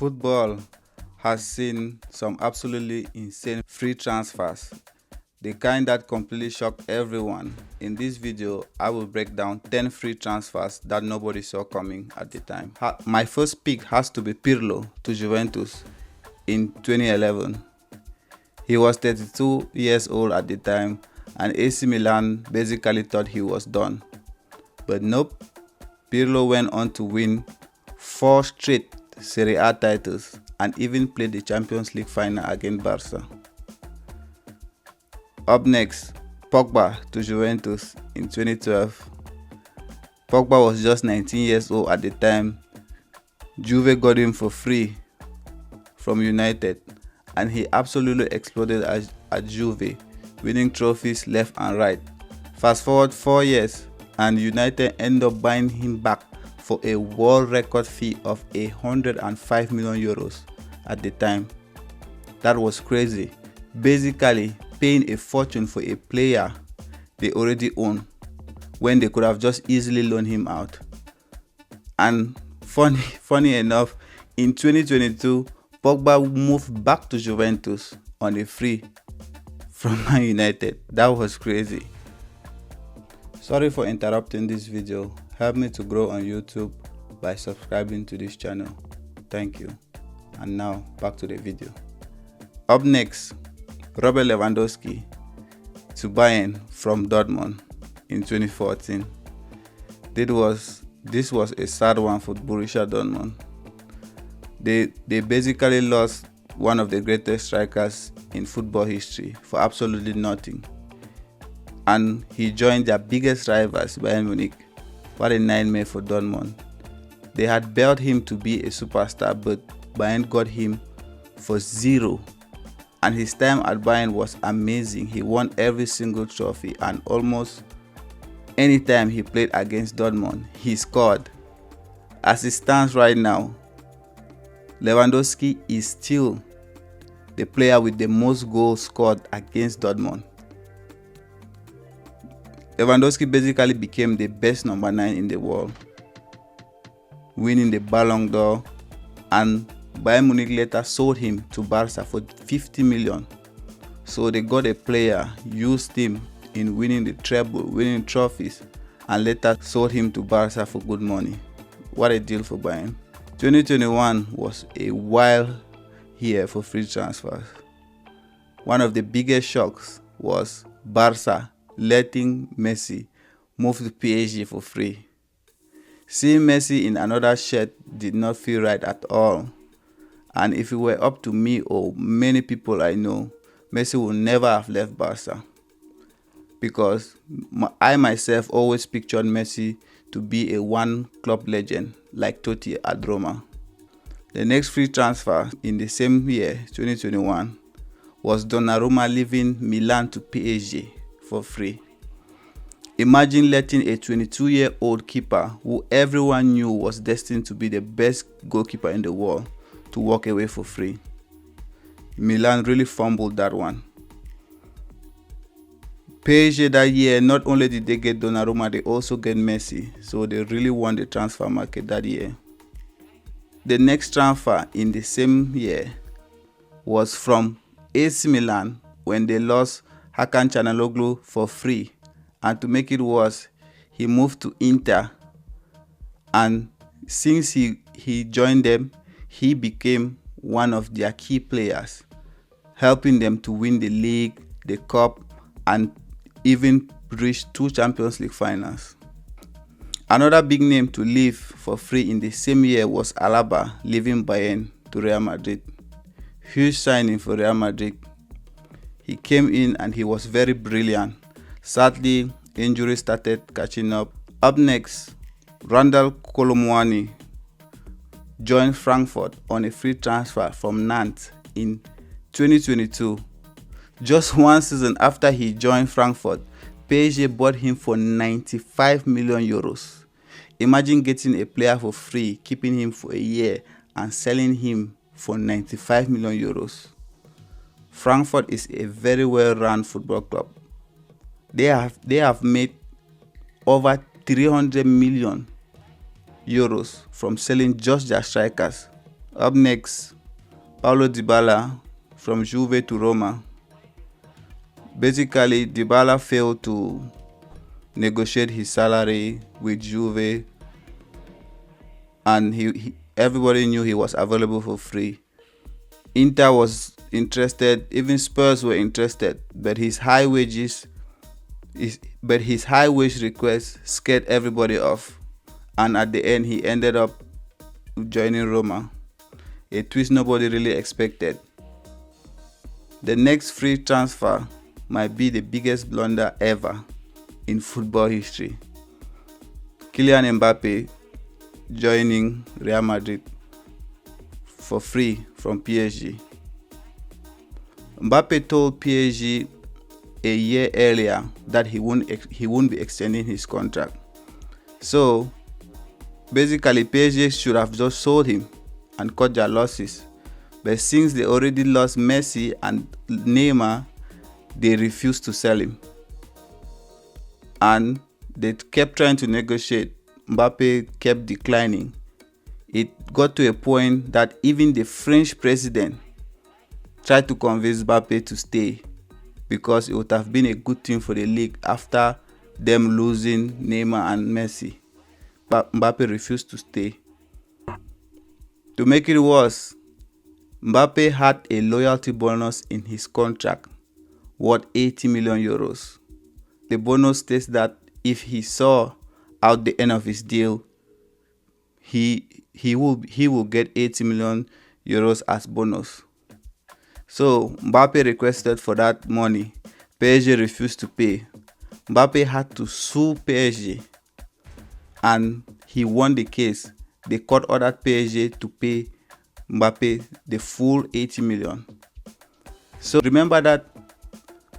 Football has seen some absolutely insane free transfers, the kind that completely shocked everyone. In this video, I will break down 10 free transfers that nobody saw coming at the time. My first pick has to be Pirlo to Juventus in 2011. He was 32 years old at the time, and AC Milan basically thought he was done. But nope, Pirlo went on to win 4 straight Serie A titles and even played the Champions League final against Barca. Up next, Pogba to Juventus in 2012. Pogba was just 19 years old at the time. Juve got him for free from United, and he absolutely exploded at Juve, winning trophies left and right. Fast forward 4 years, and United end up buying him back for a world record fee of 105 million euros at the time. That was crazy. Basically, paying a fortune for a player they already own when they could have just easily loaned him out. And funny enough, in 2022, Pogba moved back to Juventus on a free from Man United. That was crazy. Sorry for interrupting this video. Help me to grow on YouTube by subscribing to this channel. Thank you. And now back to the video. Up next, Robert Lewandowski to Bayern from Dortmund in 2014. This was a sad one for Borussia Dortmund. They basically lost one of the greatest strikers in football history for absolutely nothing. And he joined their biggest rivals, Bayern Munich. What a nightmare for Dortmund. They had built him to be a superstar, but Bayern got him for zero. And his time at Bayern was amazing. He won every single trophy, and almost any time he played against Dortmund, he scored. As it stands right now, Lewandowski is still the player with the most goals scored against Dortmund. Lewandowski basically became the best number 9 in the world, winning the Ballon d'Or, and Bayern Munich later sold him to Barca for 50 million. So they got a player, used him in winning the treble, winning trophies, and later sold him to Barca for good money. What a deal for Bayern. 2021 was a wild year for free transfers. One of the biggest shocks was Barca letting Messi move to PSG for free. Seeing Messi in another shirt did not feel right at all. And if it were up to me or many people I know, Messi would never have left Barca. Because I myself always pictured Messi to be a one-club legend like Totti at Roma. The next free transfer in the same year, 2021, was Donnarumma leaving Milan to PSG for free. Imagine letting a 22-year-old keeper who everyone knew was destined to be the best goalkeeper in the world to walk away for free. Milan really fumbled that one. PSG that year, not only did they get Donnarumma, they also get Messi, so they really won the transfer market that year. The next transfer in the same year was from AC Milan when they lost Hakan Çalhanoğlu for free, and to make it worse, he moved to Inter, and since he joined them, he became one of their key players, helping them to win the league, the cup, and even reach 2 Champions League finals. Another big name to leave for free in the same year was Alaba leaving Bayern to Real Madrid. Huge signing for Real Madrid. He came in and he was very brilliant. Sadly, injuries started catching up. Up next, Randal Kolo Muani joined Frankfurt on a free transfer from Nantes in 2022. Just one season after he joined Frankfurt, PSG bought him for 95 million euros. Imagine getting a player for free, keeping him for a year, and selling him for 95 million euros. Frankfurt is a very well-run football club. They have made over 300 million euros from selling just their strikers. Up next, Paulo Dybala from Juve to Roma. Basically, Dybala failed to negotiate his salary with Juve, and everybody knew he was available for free. Inter was interested, even Spurs were interested, but his high wage request scared everybody off, and at the end he ended up joining Roma, a twist nobody really expected. The next free transfer might be the biggest blunder ever in football history. Kylian Mbappe joining Real Madrid for free from PSG. Mbappe told PSG a year earlier that he won't be extending his contract. So basically PSG should have just sold him and cut their losses. But since they already lost Messi and Neymar, they refused to sell him. And they kept trying to negotiate. Mbappe kept declining. It got to a point that even the French president tried to convince Mbappe to stay, because it would have been a good thing for the league after them losing Neymar and Messi. But Mbappe refused to stay. To make it worse, Mbappe had a loyalty bonus in his contract worth 80 million euros. The bonus states that if he saw out the end of his deal, he will get 80 million euros as bonus. So Mbappe requested for that money. PSG refused to pay. Mbappe had to sue PSG, and he won the case. The court ordered PSG to pay Mbappe the full 80 million. So remember that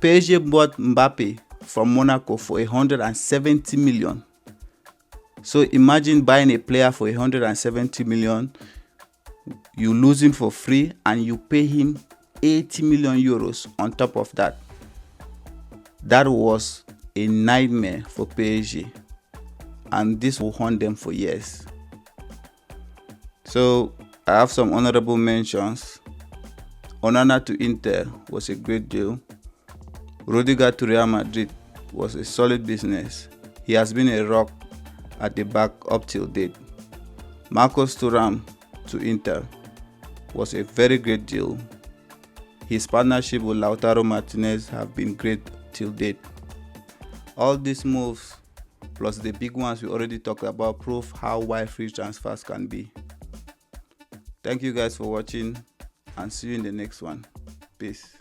PSG bought Mbappe from Monaco for 170 million. So imagine buying a player for 170 million, you lose him for free, and you pay him 80 million euros on top of that. That was a nightmare for PSG, and this will haunt them for years. So I have some honorable mentions. Onana to Inter was a great deal. Rudiger to Real Madrid was a solid business. He has been a rock at the back up till date. Marcus Thuram to Inter was a very great deal. His partnership with Lautaro Martinez have been great till date. All these moves, plus the big ones we already talked about, prove how wide free transfers can be. Thank you guys for watching, and see you in the next one. Peace.